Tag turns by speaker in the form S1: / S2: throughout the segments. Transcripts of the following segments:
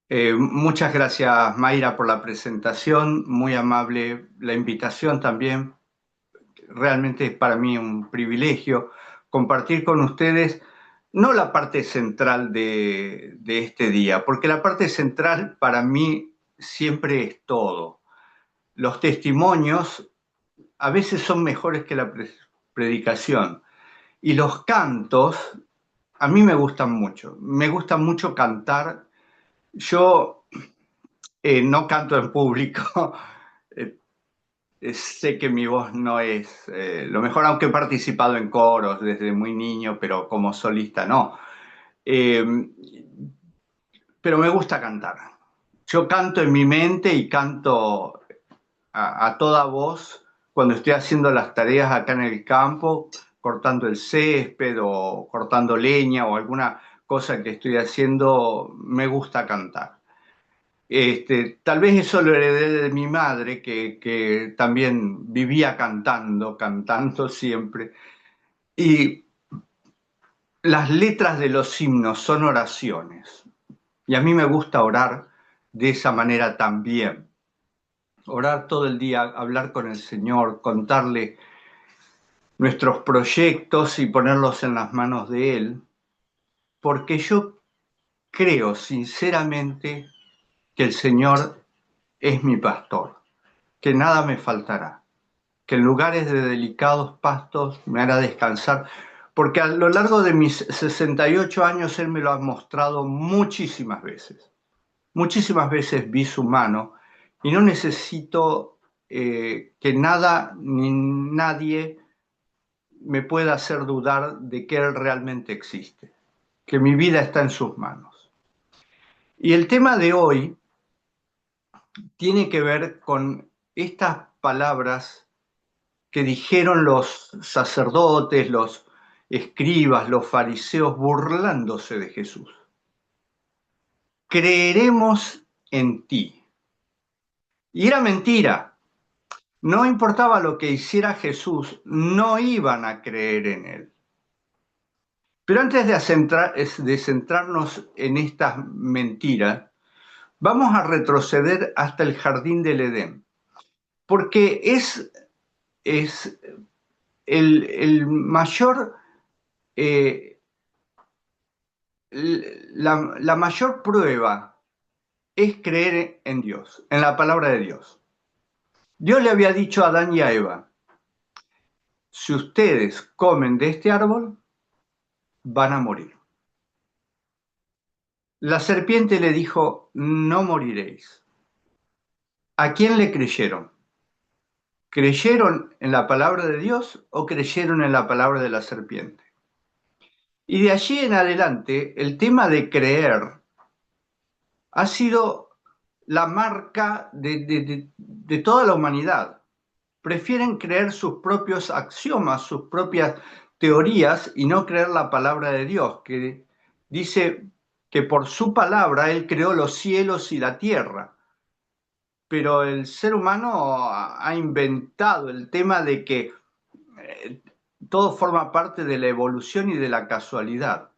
S1: Muchas gracias, Mayra, por la presentación, muy amable la invitación también. Realmente es para mí un privilegio compartir con ustedes no la parte central de este día, porque la parte central para mí siempre es todo. Los testimonios a veces son mejores que la predicación y los cantos a mí me gusta mucho cantar. Yo no canto en público. Eh, Sé que mi voz no es lo mejor, aunque he participado en coros desde muy niño, pero como solista no. Eh, pero me gusta cantar. Yo canto en mi mente y canto a toda voz cuando estoy haciendo las tareas acá en el campo, cortando el césped o cortando leña o alguna cosa que estoy haciendo, me gusta cantar. Tal vez eso lo heredé de mi madre, que también vivía cantando, cantando siempre. Y las letras de los himnos son oraciones. Y a mí me gusta orar de esa manera también. Orar todo el día, hablar con el Señor, contarle nuestros proyectos y ponerlos en las manos de Él. Porque yo creo sinceramente que el Señor es mi pastor, que nada me faltará, que en lugares de delicados pastos me hará descansar, porque a lo largo de mis 68 años Él me lo ha mostrado muchísimas veces. Muchísimas veces vi su mano y no necesito que nada ni nadie me pueda hacer dudar de que Él realmente existe, que mi vida está en sus manos. Y el tema de hoy tiene que ver con estas palabras que dijeron los sacerdotes, los escribas, los fariseos, burlándose de Jesús. Creeremos en ti. Y era mentira. No importaba lo que hiciera Jesús, no iban a creer en él. Pero antes de centrarnos en estas mentiras, vamos a retroceder hasta el jardín del Edén, porque es el mayor la mayor prueba es creer en Dios, en la palabra de Dios. Dios le había dicho a Adán y a Eva, si ustedes comen de este árbol, van a morir. La serpiente le dijo, no moriréis. ¿A quién le creyeron? ¿Creyeron en la palabra de Dios o creyeron en la palabra de la serpiente? Y de allí en adelante, el tema de creer ha sido la marca de toda la humanidad. Prefieren creer sus propios axiomas, sus propias teorías y no creer la palabra de Dios, que dice que por su palabra Él creó los cielos y la tierra. Pero el ser humano ha inventado el tema de que eh, todo forma parte de la evolución y de la casualidad.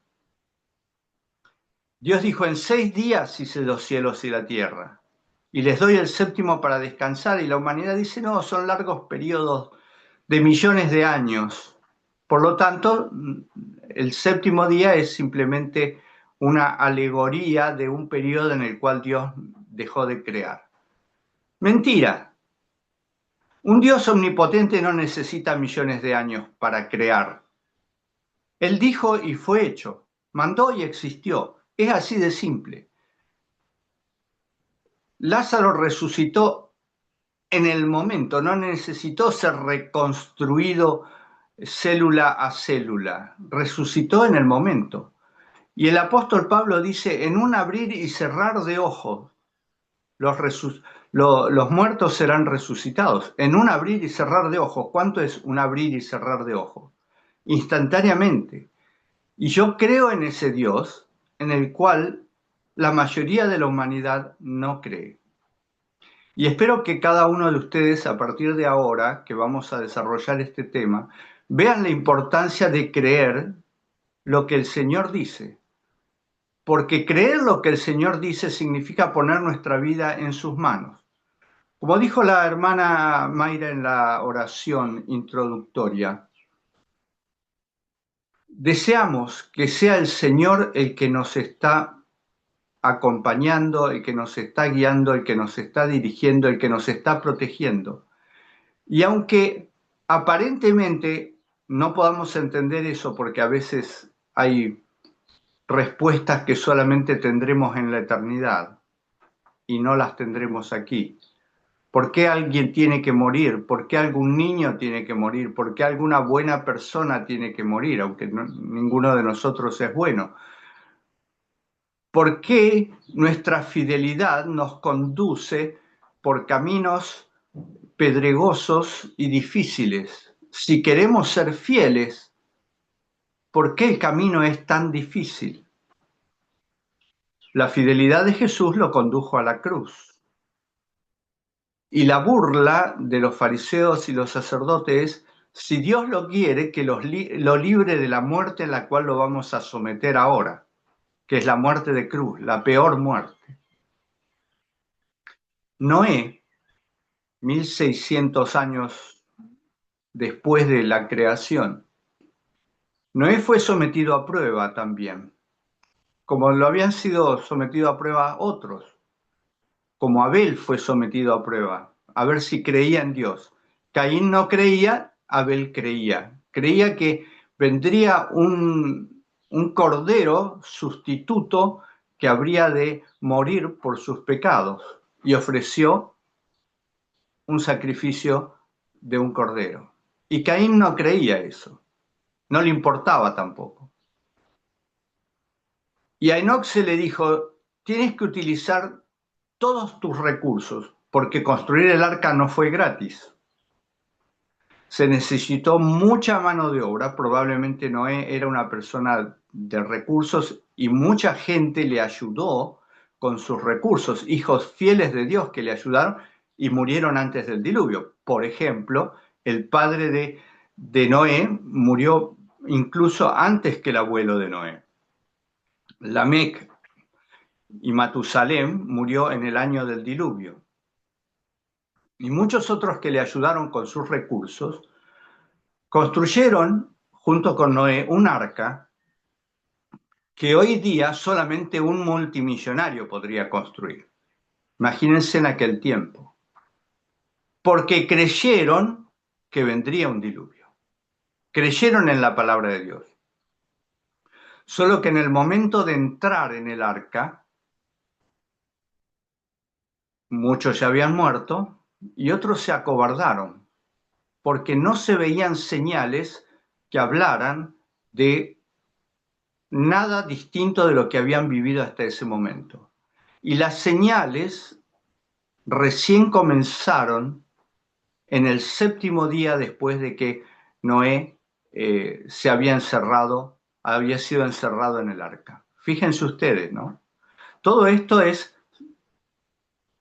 S1: Dios dijo, en 6 días hice los cielos y la tierra, y les doy el séptimo para descansar, y la humanidad dice, no, son largos periodos de millones de años. Por lo tanto, el séptimo día es simplemente una alegoría de un periodo en el cual Dios dejó de crear. Mentira. Un Dios omnipotente no necesita millones de años para crear. Él dijo y fue hecho, mandó y existió. Es así de simple. Lázaro resucitó en el momento, no necesitó ser reconstruido célula a célula, resucitó en el momento. Y el apóstol Pablo dice, en un abrir y cerrar de ojos, los muertos serán resucitados. En un abrir y cerrar de ojos. ¿Cuánto es un abrir y cerrar de ojos? Instantáneamente. Y yo creo en ese Dios en el cual la mayoría de la humanidad no cree. Y espero que cada uno de ustedes, a partir de ahora, que vamos a desarrollar este tema, vean la importancia de creer lo que el Señor dice. porque creer lo que el Señor dice significa poner nuestra vida en sus manos. Como dijo la hermana Mayra en la oración introductoria, deseamos que sea el Señor el que nos está acompañando, el que nos está guiando, el que nos está dirigiendo, el que nos está protegiendo. Y aunque aparentemente no podamos entender eso porque a veces hay respuestas que solamente tendremos en la eternidad y no las tendremos aquí. ¿Por qué alguien tiene que morir? ¿Por qué algún niño tiene que morir? ¿Por qué alguna buena persona tiene que morir? Aunque ninguno de nosotros es bueno. ¿Por qué nuestra fidelidad nos conduce por caminos pedregosos y difíciles? Si queremos ser fieles, ¿por qué el camino es tan difícil? La fidelidad de Jesús lo condujo a la cruz. Y la burla de los fariseos y los sacerdotes es, si Dios lo quiere, que lo libre de la muerte en la cual lo vamos a someter ahora, que es la muerte de cruz, la peor muerte. Noé, 1600 años después de la creación, Noé fue sometido a prueba también, como lo habían sido sometidos a prueba otros, como Abel fue sometido a prueba, a ver si creía en Dios. Caín no creía, Abel creía. Creía que vendría un cordero sustituto que habría de morir por sus pecados y ofreció un sacrificio de un cordero. Y Caín no creía eso, no le importaba tampoco. Y a Enoc se le dijo, tienes que utilizar todos tus recursos, porque construir el arca no fue gratis. Se necesitó mucha mano de obra, probablemente Noé era una persona de recursos y mucha gente le ayudó con sus recursos, hijos fieles de Dios que le ayudaron y murieron antes del diluvio. Por ejemplo, el padre de Noé murió incluso antes que el abuelo de Noé. Lamec y Matusalem murió en el año del diluvio. Y muchos otros que le ayudaron con sus recursos construyeron, junto con Noé, un arca que hoy día solamente un multimillonario podría construir. Imagínense en aquel tiempo. Porque creyeron que vendría un diluvio. Creyeron en la palabra de Dios. Solo que en el momento de entrar en el arca, muchos ya habían muerto y otros se acobardaron, porque no se veían señales que hablaran de nada distinto de lo que habían vivido hasta ese momento. Y las señales recién comenzaron en el séptimo día después de que Noé se había encerrado, había sido encerrado en el arca. Fíjense ustedes, ¿no? Todo esto es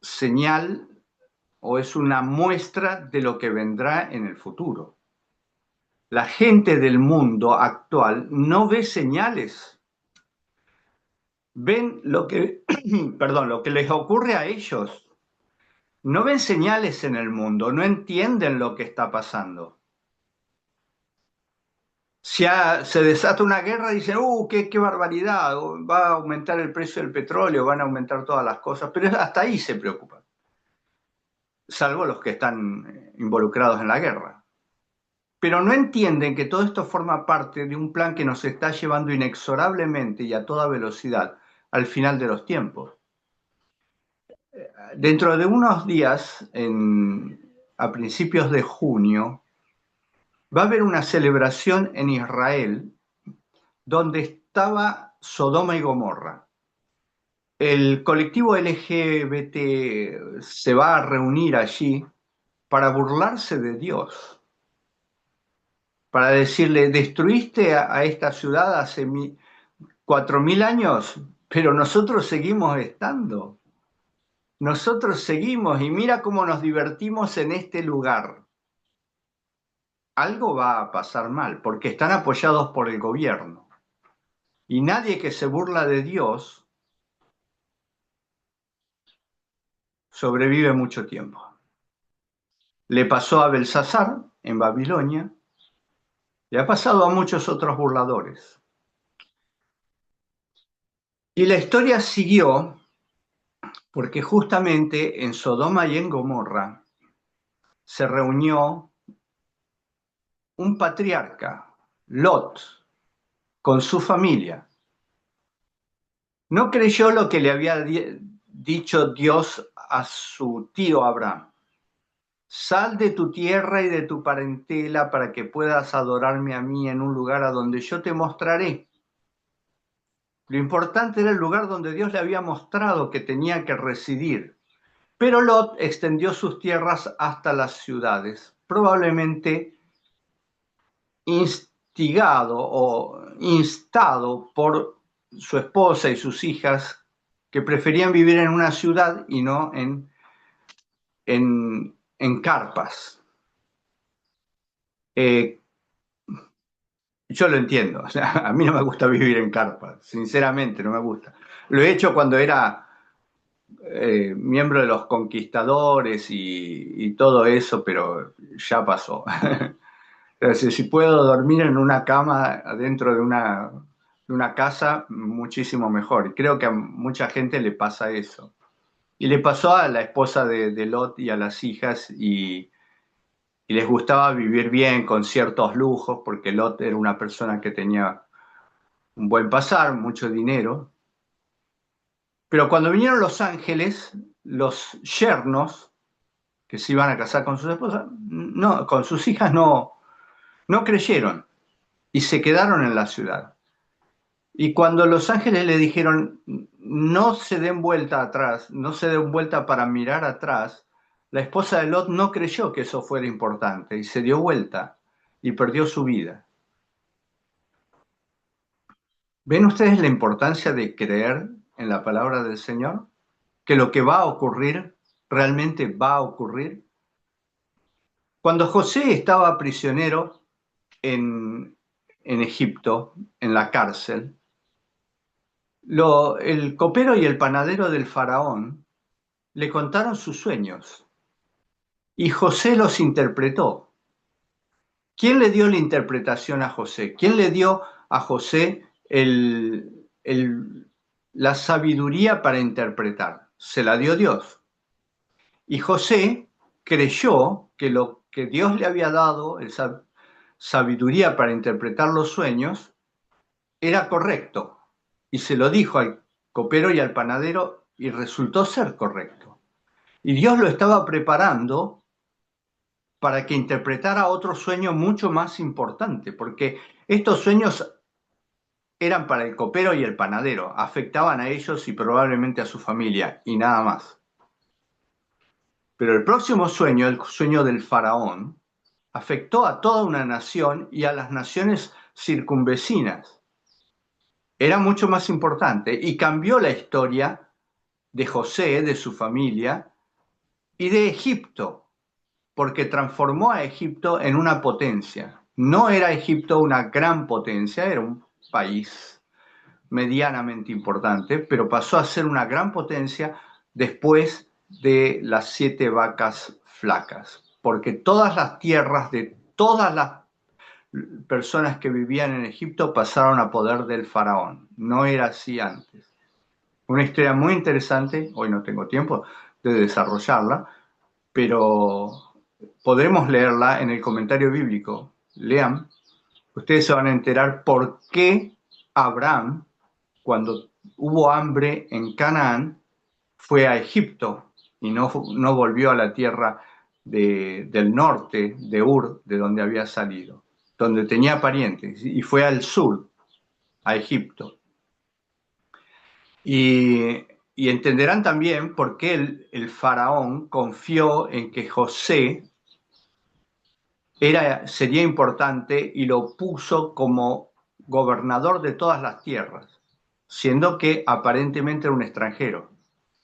S1: señal o es una muestra de lo que vendrá en el futuro. La gente del mundo actual no ve señales. Ven lo que, perdón, lo que les ocurre a ellos. No ven señales en el mundo, no entienden lo que está pasando. Se desata una guerra y dicen, qué barbaridad, va a aumentar el precio del petróleo, van a aumentar todas las cosas, pero hasta ahí se preocupan, salvo los que están involucrados en la guerra. Pero no entienden que todo esto forma parte de un plan que nos está llevando inexorablemente y a toda velocidad al final de los tiempos. Dentro de unos días, a principios de junio, va a haber una celebración en Israel donde estaba Sodoma y Gomorra. El colectivo LGBT se va a reunir allí para burlarse de Dios, para decirle, destruiste a esta ciudad hace 4000 años, pero nosotros seguimos estando. Nosotros seguimos y mira cómo nos divertimos en este lugar. Algo va a pasar mal porque están apoyados por el gobierno. Y nadie que se burla de Dios sobrevive mucho tiempo. Le pasó a Belsasar en Babilonia, le ha pasado a muchos otros burladores. Y la historia siguió porque justamente en Sodoma y en Gomorra se reunió un patriarca, Lot, con su familia. No creyó lo que le había dicho Dios a su tío Abraham. Sal de tu tierra y de tu parentela para que puedas adorarme a mí en un lugar a donde yo te mostraré. Lo importante era el lugar donde Dios le había mostrado que tenía que residir. Pero Lot extendió sus tierras hasta las ciudades, probablemente instigado o instado por su esposa y sus hijas, que preferían vivir en una ciudad y no en carpas. Eh, yo lo entiendo, o sea, a mí no me gusta vivir en carpas, sinceramente no me gusta. Lo he hecho cuando era miembro de los conquistadores y todo eso, pero ya pasó. Entonces, si puedo dormir en una cama dentro de una casa, muchísimo mejor. Y creo que a mucha gente le pasa eso. Y le pasó a la esposa de Lot y a las hijas y les gustaba vivir bien con ciertos lujos, porque Lot era una persona que tenía un buen pasar, mucho dinero. Pero cuando vinieron los ángeles, los yernos que se iban a casar con sus esposas, no, con sus hijas no creyeron y se quedaron en la ciudad. Y cuando los ángeles le dijeron, no se den vuelta atrás, no se den vuelta para mirar atrás, la esposa de Lot no creyó que eso fuera importante y se dio vuelta y perdió su vida. ¿Ven ustedes la importancia de creer en la palabra del Señor? Que lo que va a ocurrir realmente va a ocurrir. Cuando José estaba prisionero en Egipto, en la cárcel, el copero y el panadero del faraón le contaron sus sueños y José los interpretó. ¿Quién le dio la interpretación a José? ¿Quién le dio a José la sabiduría para interpretar? Se la dio Dios. Y José creyó que lo que Dios le había dado, esa sabiduría para interpretar los sueños, era correcto. Y se lo dijo al copero y al panadero y resultó ser correcto. Y Dios lo estaba preparando para que interpretara otro sueño mucho más importante, porque estos sueños eran para el copero y el panadero, afectaban a ellos y probablemente a su familia, y nada más. Pero el próximo sueño, el sueño del faraón, afectó a toda una nación y a las naciones circunvecinas. Era mucho más importante y cambió la historia de José, de su familia y de Egipto, porque transformó a Egipto en una potencia. No era Egipto una gran potencia, era un país medianamente importante, pero pasó a ser una gran potencia después de las 7 vacas flacas, porque todas las tierras de todas las personas que vivían en Egipto pasaron a poder del faraón. No era así antes. Una historia muy interesante, hoy no tengo tiempo de desarrollarla, pero podremos leerla en el comentario bíblico. Lean, ustedes se van a enterar por qué Abraham, cuando hubo hambre en Canaán, fue a Egipto y no volvió a la tierra del norte, de Ur, de donde había salido, donde tenía parientes, y fue al sur, a Egipto. Y entenderán también por qué el faraón confió en que José sería importante y lo puso como gobernador de todas las tierras, siendo que aparentemente era un extranjero,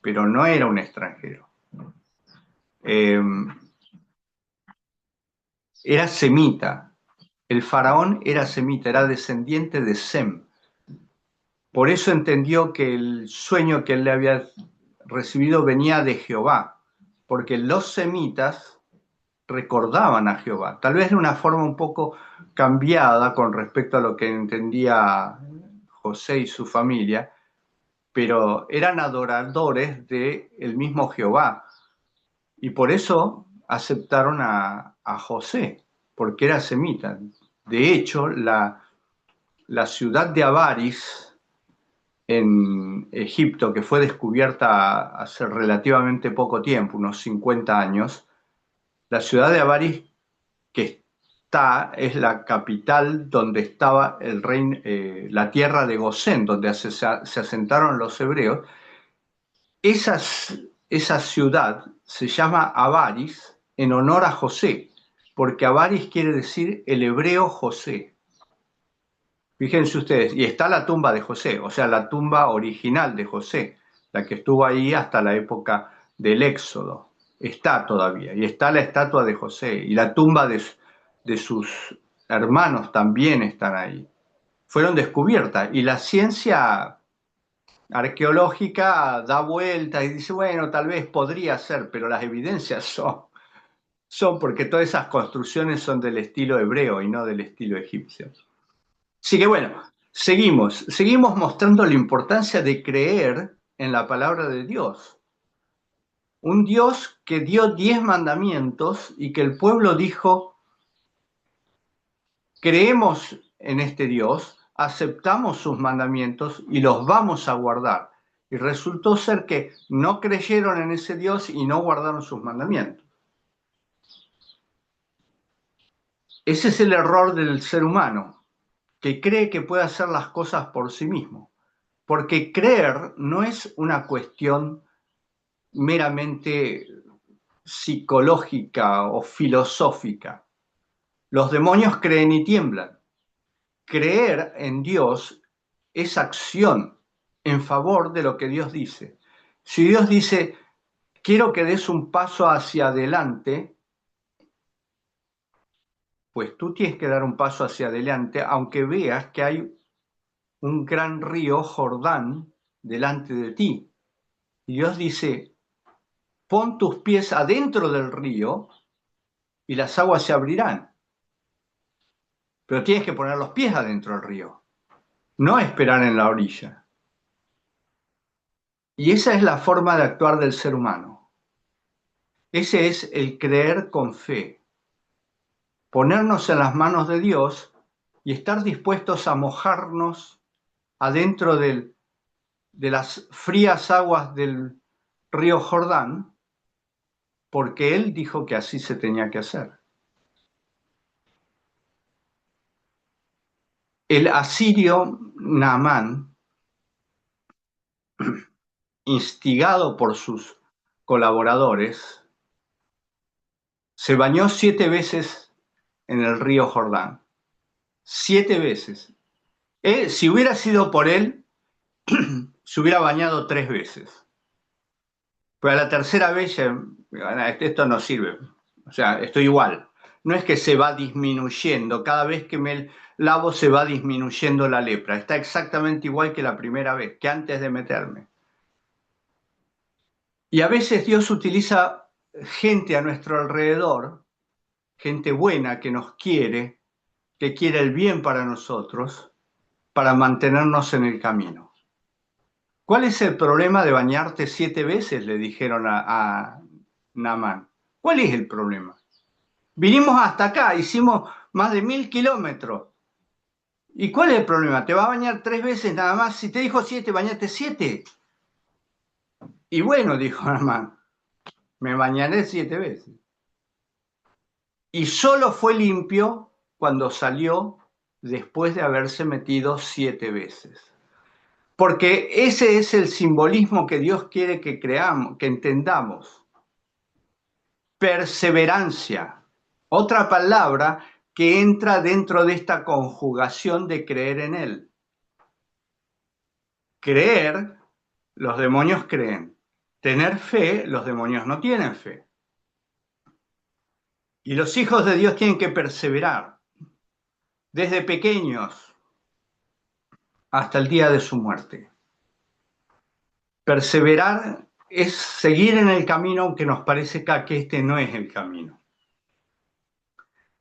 S1: pero no era un extranjero. Eh, Era semita. El faraón era semita, era descendiente de Sem. Por eso entendió que el sueño que él le había recibido venía de Jehová, porque los semitas recordaban a Jehová. Tal vez de una forma un poco cambiada con respecto a lo que entendía José y su familia, pero eran adoradores del mismo Jehová. Y por eso aceptaron a José, porque era semita. De hecho, la ciudad de Avaris, en Egipto, que fue descubierta hace relativamente poco tiempo, unos 50 años, la ciudad de Avaris que es la capital donde estaba el reino, la tierra de Gosén, donde se asentaron los hebreos. Esa, esa ciudad se llama Avaris en honor a José, porque Avaris quiere decir el hebreo José. Fíjense ustedes, y está la tumba de José, o sea, la tumba original de José, la que estuvo ahí hasta la época del Éxodo. Está todavía, y está la estatua de José, y la tumba de sus hermanos también están ahí. Fueron descubiertas, y la ciencia arqueológica da vueltas y dice, bueno, tal vez podría ser, pero las evidencias son porque todas esas construcciones son del estilo hebreo y no del estilo egipcio. Así que bueno, seguimos mostrando la importancia de creer en la palabra de Dios. Un Dios que dio 10 mandamientos y que el pueblo dijo, creemos en este Dios, aceptamos sus mandamientos y los vamos a guardar. Y resultó ser que no creyeron en ese Dios y no guardaron sus mandamientos. Ese es el error del ser humano, que cree que puede hacer las cosas por sí mismo. Porque creer no es una cuestión meramente psicológica o filosófica. Los demonios creen y tiemblan. Creer en Dios es acción en favor de lo que Dios dice. Si Dios dice, quiero que des un paso hacia adelante, pues tú tienes que dar un paso hacia adelante, aunque veas que hay un gran río Jordán delante de ti. Y Dios dice, pon tus pies adentro del río y las aguas se abrirán. Pero tienes que poner los pies adentro del río, no esperar en la orilla. Y esa es la forma de actuar del ser humano. Ese es el creer con fe. Ponernos en las manos de Dios y estar dispuestos a mojarnos adentro de las frías aguas del río Jordán, porque Él dijo que así se tenía que hacer. El asirio Naamán, instigado por sus colaboradores, se bañó 7 veces en el río Jordán. 7 veces. Si hubiera sido por él, se hubiera bañado 3 veces. Pero a la tercera vez, esto no sirve. O sea, estoy igual. No es que se va disminuyendo. Cada vez que me lavo se va disminuyendo la lepra. Está exactamente igual que la primera vez, que antes de meterme. Y a veces Dios utiliza gente a nuestro alrededor, gente buena que nos quiere, que quiere el bien para nosotros, para mantenernos en el camino. ¿Cuál es el problema de bañarte 7 veces? Le dijeron a Naamán. ¿Cuál es el problema? Vinimos hasta acá, hicimos más de 1000 kilómetros. ¿Y cuál es el problema? ¿Te va a bañar 3 veces nada más? Si te dijo 7, bañate 7. Y bueno, dijo Naamán, me bañaré 7 veces. Y solo fue limpio cuando salió después de haberse metido 7 veces. Porque ese es el simbolismo que Dios quiere que creamos, que entendamos. Perseverancia, otra palabra que entra dentro de esta conjugación de creer en Él. Creer, los demonios creen. Tener fe, los demonios no tienen fe. Y los hijos de Dios tienen que perseverar. Desde pequeños, hasta el día de su muerte. Perseverar es seguir en el camino aunque nos parezca que este no es el camino.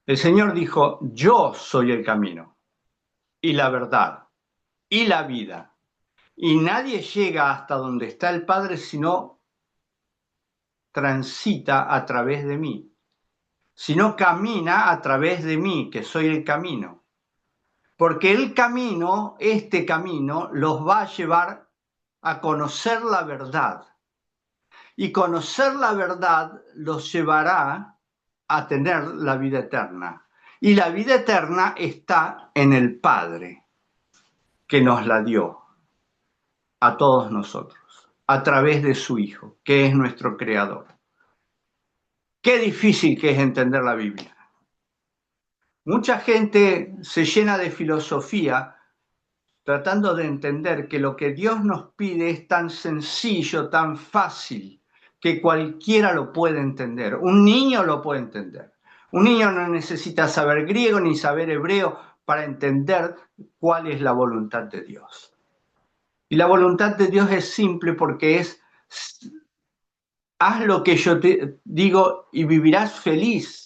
S1: El Señor dijo, yo soy el camino y la verdad y la vida. Y nadie llega hasta donde está el Padre si no transita a través de mí, si no camina a través de mí, que soy el camino. Porque el camino, este camino, los va a llevar a conocer la verdad. Y conocer la verdad los llevará a tener la vida eterna. Y la vida eterna está en el Padre, que nos la dio a todos nosotros, a través de su Hijo, que es nuestro Creador. Qué difícil que es entender la Biblia. Mucha gente se llena de filosofía tratando de entender que lo que Dios nos pide es tan sencillo, tan fácil, que cualquiera lo puede entender. Un niño lo puede entender. Un niño no necesita saber griego ni saber hebreo para entender cuál es la voluntad de Dios. Y la voluntad de Dios es simple porque es, haz lo que yo te digo y vivirás feliz.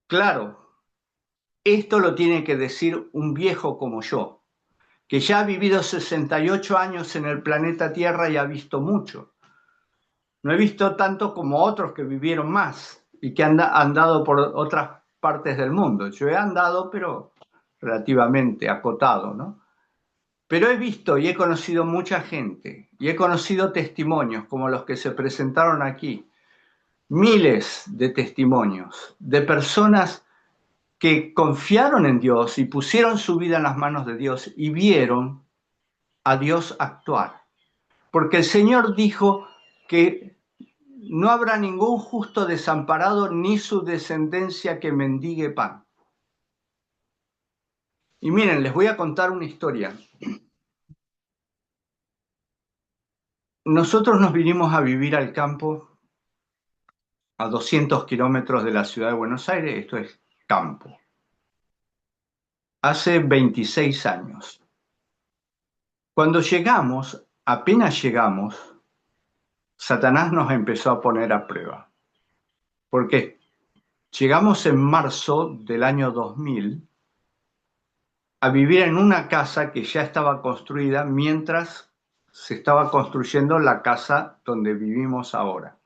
S1: Claro, esto lo tiene que decir un viejo como yo, que ya ha vivido 68 años en el planeta Tierra y ha visto mucho. No he visto tanto como otros que vivieron más y que han andado por otras partes del mundo. Yo he andado, pero relativamente acotado, ¿no? Pero he visto y he conocido mucha gente y he conocido testimonios como los que se presentaron aquí. Miles de testimonios de personas que confiaron en Dios y pusieron su vida en las manos de Dios y vieron a Dios actuar. Porque el Señor dijo que no habrá ningún justo desamparado ni su descendencia que mendigue pan. Y miren, les voy a contar una historia. Nosotros nos vinimos a vivir al campo a 200 kilómetros de la ciudad de Buenos Aires, esto es campo. Hace 26 años. Cuando llegamos, apenas llegamos, Satanás nos empezó a poner a prueba. Porque llegamos en marzo del año 2000 a vivir en una casa que ya estaba construida mientras se estaba construyendo la casa donde vivimos ahora.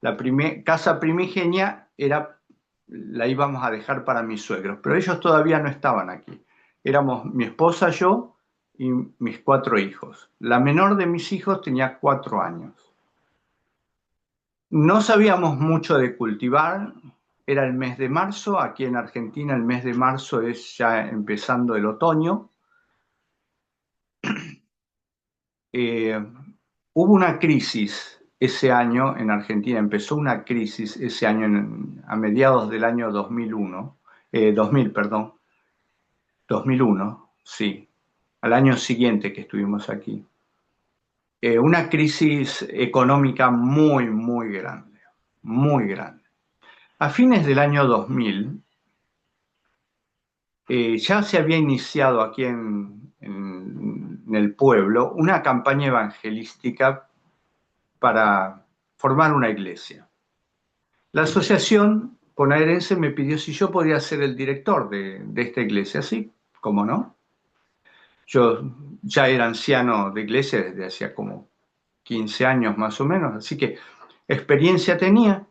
S1: La casa primigenia la íbamos a dejar para mis suegros, pero ellos todavía no estaban aquí. Éramos mi esposa, yo y mis 4 hijos. La menor de mis hijos tenía 4 años. No sabíamos mucho de cultivar, era el mes de marzo, aquí en Argentina el mes de marzo es ya empezando el otoño. Hubo una crisis ese año en Argentina, empezó una crisis ese año a mediados del año 2001, 2001, sí, al año siguiente que estuvimos aquí. Una crisis económica muy, muy grande, muy grande. A fines del año 2000, ya se había iniciado aquí en el pueblo una campaña evangelística para formar una iglesia. La asociación bonaerense me pidió si yo podía ser el director de esta iglesia, sí, ¿cómo no? Yo ya era anciano de iglesia desde hacía como 15 años más o menos, así que experiencia tenía.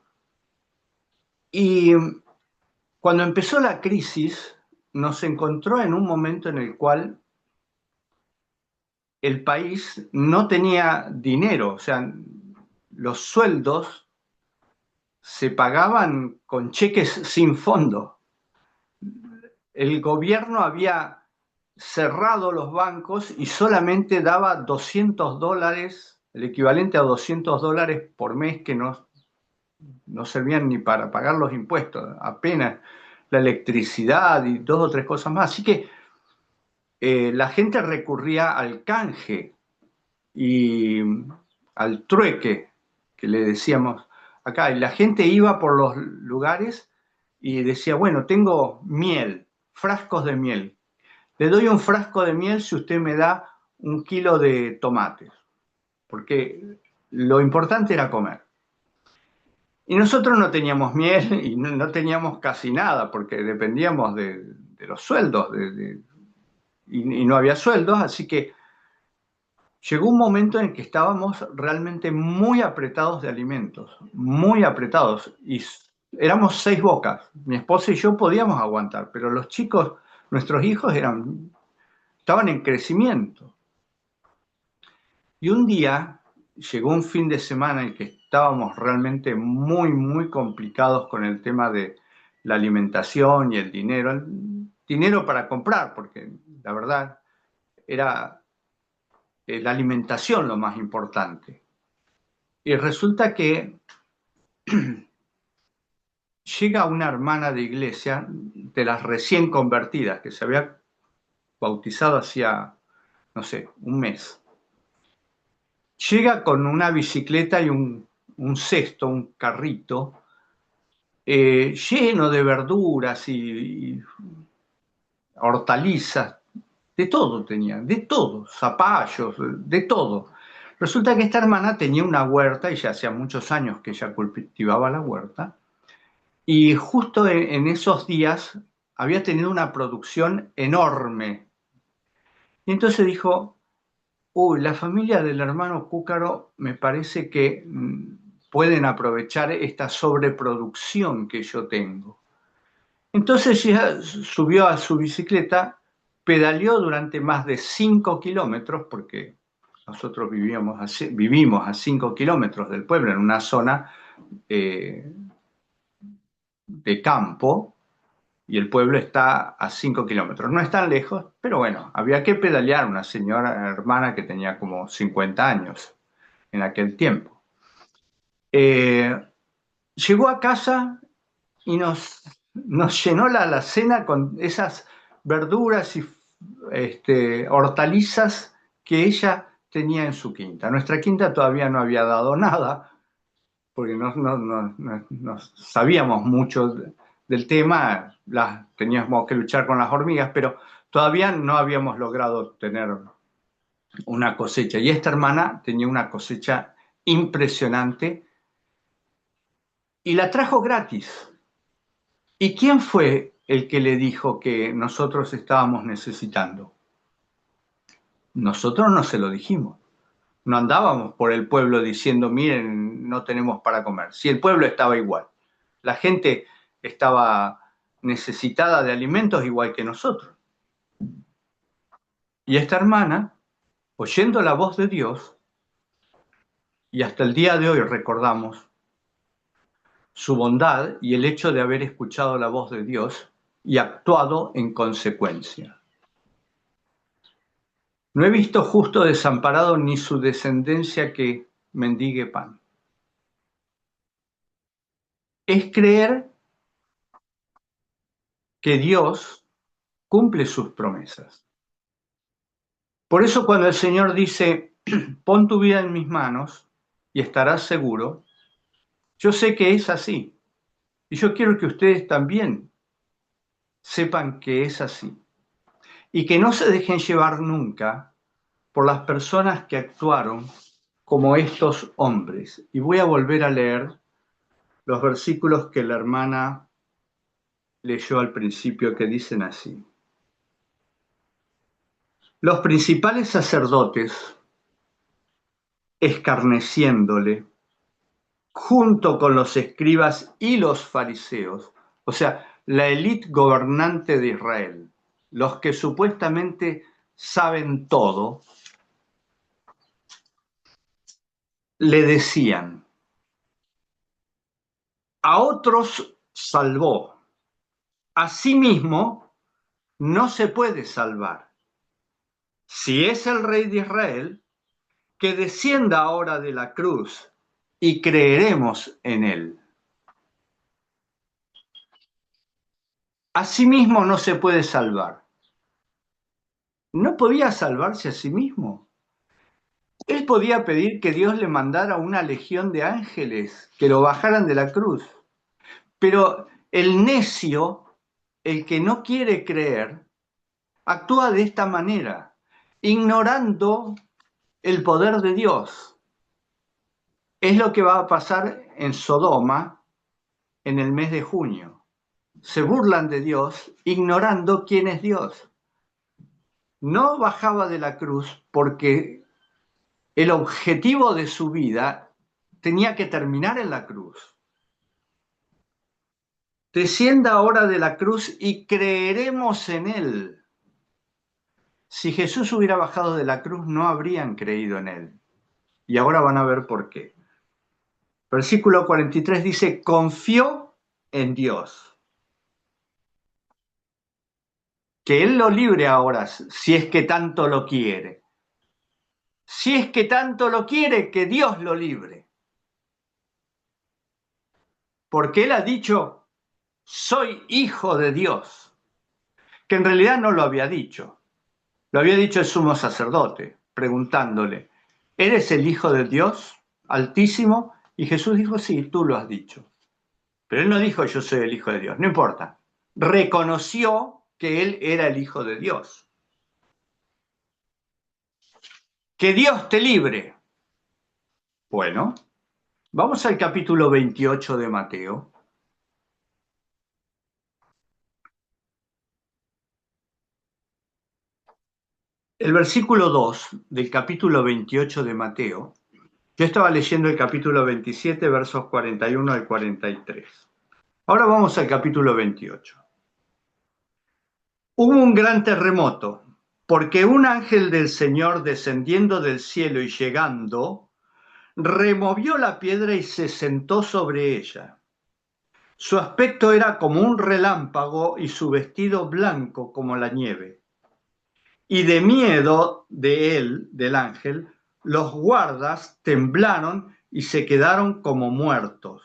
S1: Y cuando empezó la crisis, nos encontró en un momento en el cual el país no tenía dinero, o sea, los sueldos se pagaban con cheques sin fondo. El gobierno había cerrado los bancos y solamente daba $200, el equivalente a $200 por mes, que no servían ni para pagar los impuestos, apenas la electricidad y 2 o 3 cosas más. Así que la gente recurría al canje y al trueque, que le decíamos acá, y la gente iba por los lugares y decía, bueno, tengo miel, frascos de miel. le doy un frasco de miel si usted me da 1 kilo de tomates, porque lo importante era comer. Y nosotros no teníamos miel y no teníamos casi nada, porque dependíamos de los sueldos, y no había sueldos, así que llegó un momento en que estábamos realmente muy apretados de alimentos, muy apretados, y éramos 6 bocas. Mi esposa y yo podíamos aguantar, pero los chicos, nuestros hijos, estaban en crecimiento. Y un día llegó un fin de semana en que estábamos realmente muy, muy complicados con el tema de la alimentación y el dinero para comprar, porque la verdad era la alimentación lo más importante. Y resulta que llega una hermana de iglesia, de las recién convertidas, que se había bautizado hacía, no sé, un mes. Llega con una bicicleta y un cesto, un carrito, lleno de verduras y hortalizas, de todo tenía, de todo, zapallos, de todo. Resulta que esta hermana tenía una huerta y ya hacía muchos años que ella cultivaba la huerta, y justo en esos días había tenido una producción enorme. Y entonces dijo, uy, la familia del hermano Cúcaro me parece que pueden aprovechar esta sobreproducción que yo tengo. Entonces ella subió a su bicicleta, pedaleó durante más de 5 kilómetros, porque nosotros vivimos a 5 kilómetros del pueblo, en una zona de campo, y el pueblo está a 5 kilómetros. No es tan lejos, pero bueno, había que pedalear. Una señora hermana que tenía como 50 años en aquel tiempo. Llegó a casa y nos llenó la alacena con esas verduras y hortalizas que ella tenía en su quinta. Nuestra quinta todavía no había dado nada, porque no sabíamos mucho del tema, teníamos que luchar con las hormigas, pero todavía no habíamos logrado tener una cosecha. Y esta hermana tenía una cosecha impresionante y la trajo gratis. ¿Y quién fue el que le dijo que nosotros estábamos necesitando? Nosotros no se lo dijimos. No andábamos por el pueblo diciendo, miren, no tenemos para comer. Si el pueblo estaba igual. La gente estaba necesitada de alimentos igual que nosotros. Y esta hermana, oyendo la voz de Dios, y hasta el día de hoy recordamos su bondad y el hecho de haber escuchado la voz de Dios y actuado en consecuencia. No he visto justo desamparado ni su descendencia que mendigue pan. Es creer que Dios cumple sus promesas. Por eso cuando el Señor dice, pon tu vida en mis manos y estarás seguro, yo sé que es así. Y yo quiero que ustedes también sepan que es así. Y que no se dejen llevar nunca por las personas que actuaron como estos hombres. Y voy a volver a leer los versículos que la hermana leyó al principio, que dicen así. Los principales sacerdotes, escarneciéndole, junto con los escribas y los fariseos, o sea, la élite gobernante de Israel, los que supuestamente saben todo, le decían, a otros salvó, a sí mismo no se puede salvar. Si es el rey de Israel, que descienda ahora de la cruz y creeremos en él. A sí mismo no se puede salvar. No podía salvarse a sí mismo. Él podía pedir que Dios le mandara una legión de ángeles que lo bajaran de la cruz. Pero el necio, el que no quiere creer, actúa de esta manera, ignorando el poder de Dios. Es lo que va a pasar en Sodoma en el mes de junio. Se burlan de Dios ignorando quién es Dios. No bajaba de la cruz porque el objetivo de su vida tenía que terminar en la cruz. Descienda ahora de la cruz y creeremos en él. Si Jesús hubiera bajado de la cruz, no habrían creído en él. Y ahora van a ver por qué. Versículo 43 dice, confió en Dios. Que él lo libre ahora, si es que tanto lo quiere. Si es que tanto lo quiere, que Dios lo libre. Porque él ha dicho, soy hijo de Dios. Que en realidad no lo había dicho. Lo había dicho el sumo sacerdote, preguntándole, ¿eres el hijo de Dios Altísimo? Y Jesús dijo, sí, tú lo has dicho. Pero él no dijo, yo soy el hijo de Dios, no importa. Reconoció que él era el hijo de Dios. Que Dios te libre. Bueno, vamos al capítulo 28 de Mateo. El versículo 2 del capítulo 28 de Mateo, yo estaba leyendo el capítulo 27, versos 41 al 43. Ahora vamos al capítulo 28. Hubo un gran terremoto, porque un ángel del Señor descendiendo del cielo y llegando, removió la piedra y se sentó sobre ella. Su aspecto era como un relámpago y su vestido blanco como la nieve. Y de miedo de él, del ángel, los guardas temblaron y se quedaron como muertos.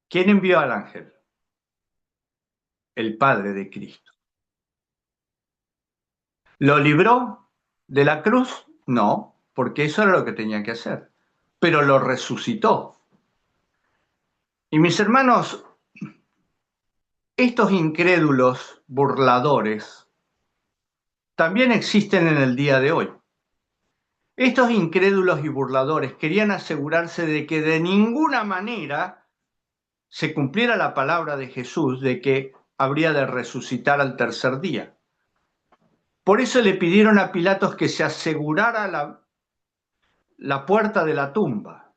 S1: ¿Quién envió al ángel? El Padre de Cristo. ¿Lo libró de la cruz? No, porque eso era lo que tenía que hacer. Pero lo resucitó. Y mis hermanos, estos incrédulos burladores también existen en el día de hoy. Estos incrédulos y burladores querían asegurarse de que de ninguna manera se cumpliera la palabra de Jesús de que habría de resucitar al tercer día. Por eso le pidieron a Pilatos que se asegurara la puerta de la tumba.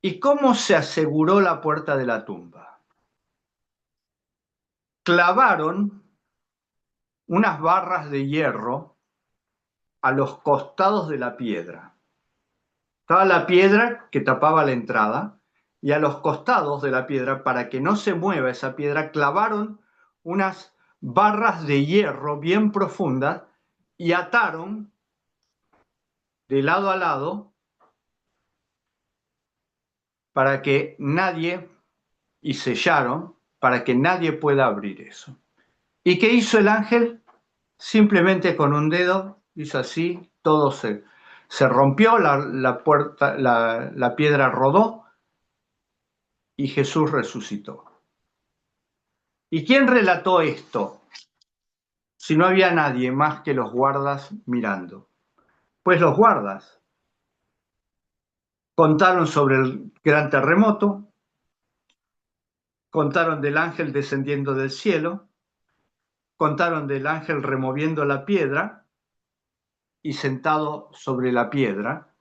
S1: ¿Y cómo se aseguró la puerta de la tumba? Clavaron unas barras de hierro a los costados de la piedra. Estaba la piedra que tapaba la entrada y a los costados de la piedra, para que no se mueva esa piedra, clavaron unas barras de hierro bien profundas y ataron de lado a lado para que nadie, y sellaron, para que nadie pueda abrir eso. ¿Y qué hizo el ángel? Simplemente con un dedo hizo así, todo se rompió, la puerta, la piedra rodó y Jesús resucitó. ¿Y quién relató esto? Si no había nadie más que los guardas mirando. Pues los guardas contaron sobre el gran terremoto, contaron del ángel descendiendo del cielo, contaron del ángel removiendo la piedra y sentado sobre la piedra,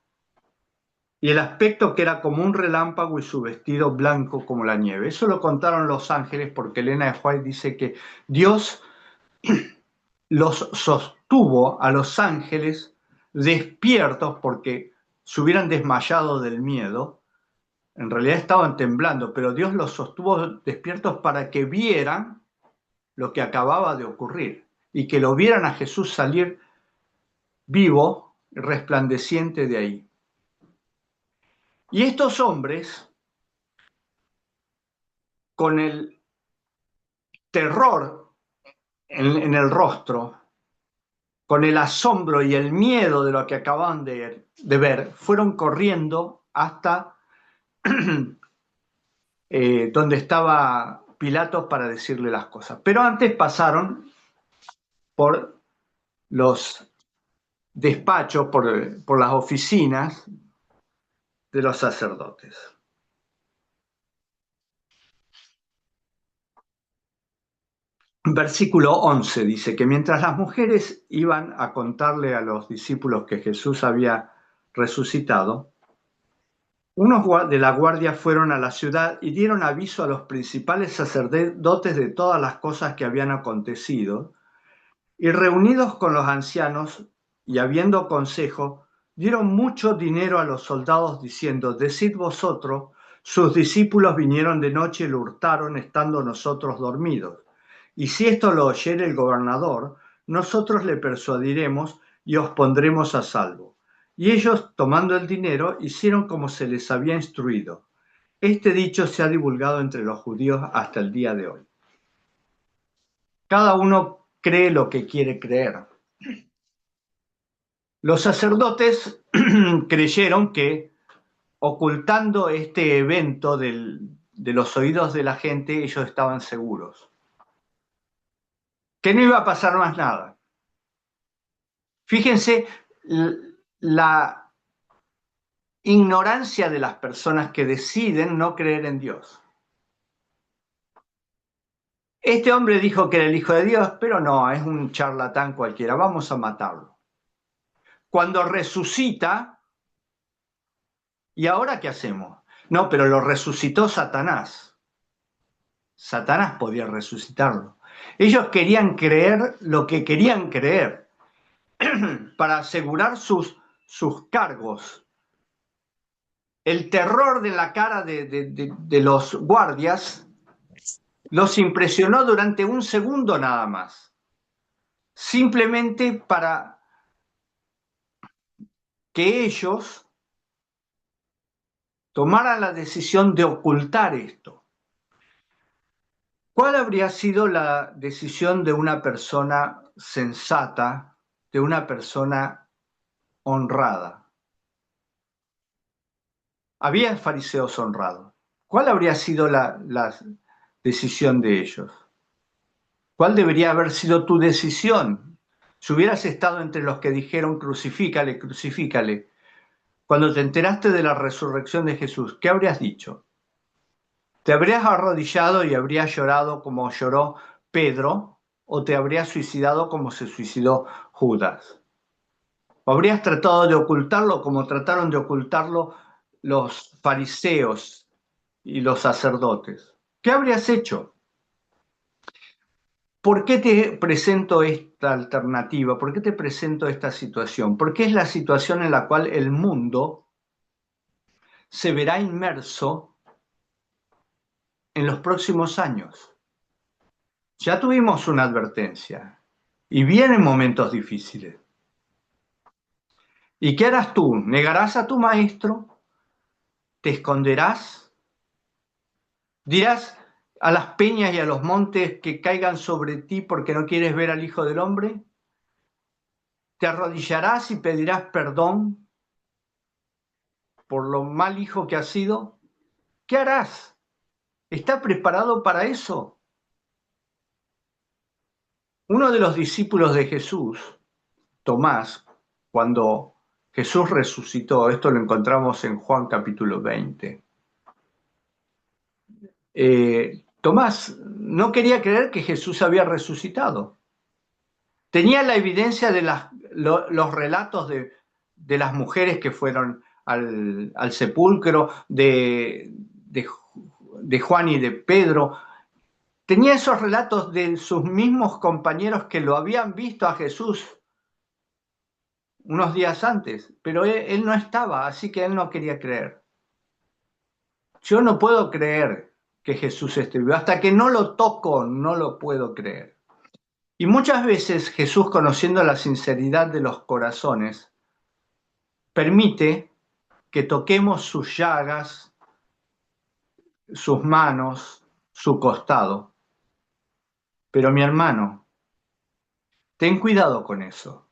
S1: y el aspecto que era como un relámpago y su vestido blanco como la nieve. Eso lo contaron los ángeles porque Elena de White dice que Dios los sostuvo a los ángeles despiertos porque se hubieran desmayado del miedo. En realidad estaban temblando, pero Dios los sostuvo despiertos para que vieran lo que acababa de ocurrir y que lo vieran a Jesús salir vivo, resplandeciente de ahí. Y estos hombres, con el terror en el rostro, con el asombro y el miedo de lo que acababan de ver, fueron corriendo hasta donde estaba Pilatos para decirle las cosas. Pero antes pasaron por los despachos, por las oficinas de los sacerdotes. Versículo 11 dice que mientras las mujeres iban a contarle a los discípulos que Jesús había resucitado, unos de la guardia fueron a la ciudad y dieron aviso a los principales sacerdotes de todas las cosas que habían acontecido, y reunidos con los ancianos y habiendo consejo, dieron mucho dinero a los soldados diciendo: decid vosotros, sus discípulos vinieron de noche y lo hurtaron estando nosotros dormidos. Y si esto lo oyere el gobernador, nosotros le persuadiremos y os pondremos a salvo. Y ellos, tomando el dinero, hicieron como se les había instruido. Este dicho se ha divulgado entre los judíos hasta el día de hoy. Cada uno cree lo que quiere creer. Los sacerdotes creyeron que ocultando este evento de los oídos de la gente, ellos estaban seguros, que no iba a pasar más nada. Fíjense la ignorancia de las personas que deciden no creer en Dios. Este hombre dijo que era el Hijo de Dios, pero no, es un charlatán cualquiera, vamos a matarlo. Cuando resucita, ¿y ahora qué hacemos? No, pero lo resucitó Satanás. Satanás podía resucitarlo. Ellos querían creer lo que querían creer para asegurar sus cargos. El terror de la cara de los guardias los impresionó durante un segundo nada más, simplemente para que ellos tomaran la decisión de ocultar esto. ¿Cuál habría sido la decisión de una persona sensata, de una persona honrada? Había fariseos honrados. ¿Cuál habría sido la decisión de ellos? ¿Cuál debería haber sido tu decisión? Si hubieras estado entre los que dijeron crucifícale, crucifícale, cuando te enteraste de la resurrección de Jesús, ¿qué habrías dicho? ¿Te habrías arrodillado y habrías llorado como lloró Pedro, o te habrías suicidado como se suicidó Judas? ¿O habrías tratado de ocultarlo como trataron de ocultarlo los fariseos y los sacerdotes? ¿Qué habrías hecho? ¿Por qué te presento esta alternativa? ¿Por qué te presento esta situación? Porque es la situación en la cual el mundo se verá inmerso en los próximos años. Ya tuvimos una advertencia y vienen momentos difíciles. ¿Y qué harás tú? ¿Negarás a tu maestro? ¿Te esconderás? ¿Dirás a las peñas y a los montes que caigan sobre ti porque no quieres ver al Hijo del Hombre? ¿Te arrodillarás y pedirás perdón por lo mal hijo que has sido? ¿Qué harás? ¿Está preparado para eso? Uno de los discípulos de Jesús, Tomás, cuando Jesús resucitó, esto lo encontramos en Juan capítulo 20, Tomás no quería creer que Jesús había resucitado. Tenía la evidencia de los relatos de las mujeres que fueron al sepulcro, de Juan y de Pedro. Tenía esos relatos de sus mismos compañeros que lo habían visto a Jesús unos días antes, pero él no estaba, así que él no quería creer. Yo no puedo creer que Jesús esté vivo. Hasta que no lo toco, no lo puedo creer. Y muchas veces Jesús, conociendo la sinceridad de los corazones, permite que toquemos sus llagas, sus manos, su costado. Pero mi hermano, ten cuidado con eso.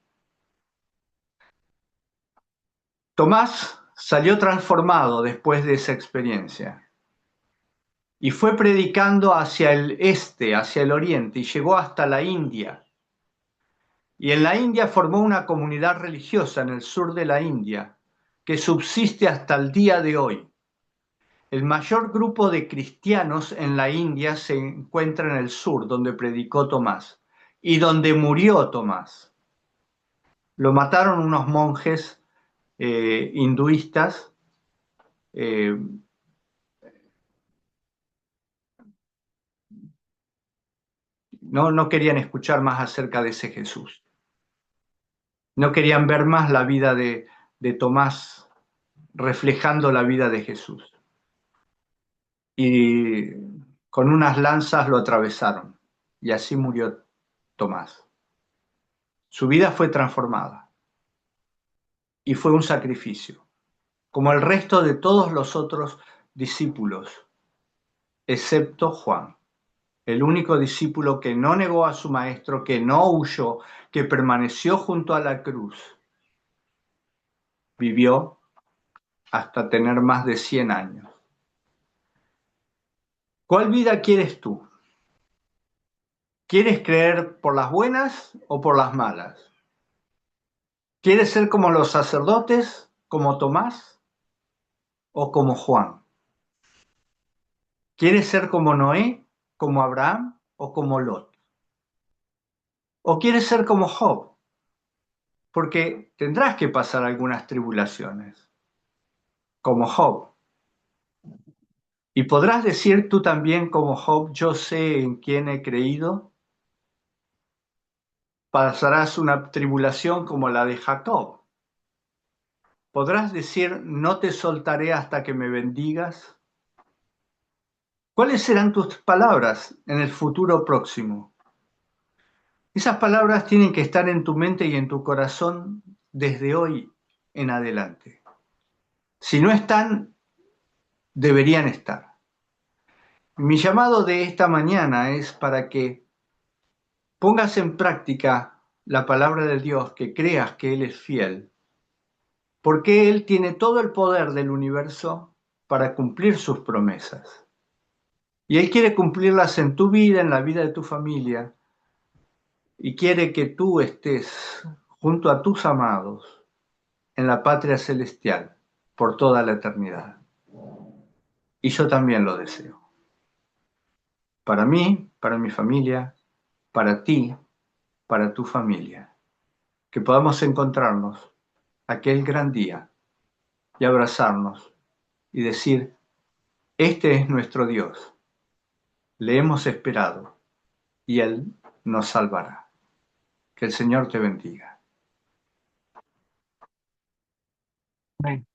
S1: Tomás salió transformado después de esa experiencia y fue predicando hacia el este, hacia el oriente, y llegó hasta la India. Y en la India formó una comunidad religiosa en el sur de la India que subsiste hasta el día de hoy. El mayor grupo de cristianos en la India se encuentra en el sur, donde predicó Tomás y donde murió Tomás. Lo mataron unos monjes hinduistas. eh, no querían escuchar más acerca de ese Jesús. No querían ver más la vida de Tomás reflejando la vida de Jesús. Y con unas lanzas lo atravesaron. Y así murió Tomás. Su vida fue transformada y fue un sacrificio, como el resto de todos los otros discípulos, excepto Juan, el único discípulo que no negó a su maestro, que no huyó, que permaneció junto a la cruz, vivió hasta tener más de 100 años. ¿Cuál vida quieres tú? ¿Quieres creer por las buenas o por las malas? ¿Quieres ser como los sacerdotes, como Tomás o como Juan? ¿Quieres ser como Noé, como Abraham o como Lot? ¿O quieres ser como Job? Porque tendrás que pasar algunas tribulaciones, como Job. Y podrás decir tú también como Job, yo sé en quién he creído. Pasarás una tribulación como la de Jacob. Podrás decir, no te soltaré hasta que me bendigas. ¿Cuáles serán tus palabras en el futuro próximo? Esas palabras tienen que estar en tu mente y en tu corazón desde hoy en adelante. Si no están, deberían estar. Mi llamado de esta mañana es para que pongas en práctica la palabra de Dios, que creas que Él es fiel, porque Él tiene todo el poder del universo para cumplir sus promesas. Y Él quiere cumplirlas en tu vida, en la vida de tu familia, y quiere que tú estés junto a tus amados en la patria celestial por toda la eternidad. Y yo también lo deseo. Para mí, para mi familia, para ti, para tu familia. Que podamos encontrarnos aquel gran día y abrazarnos y decir, este es nuestro Dios, le hemos esperado y Él nos salvará. Que el Señor te bendiga.
S2: Amén.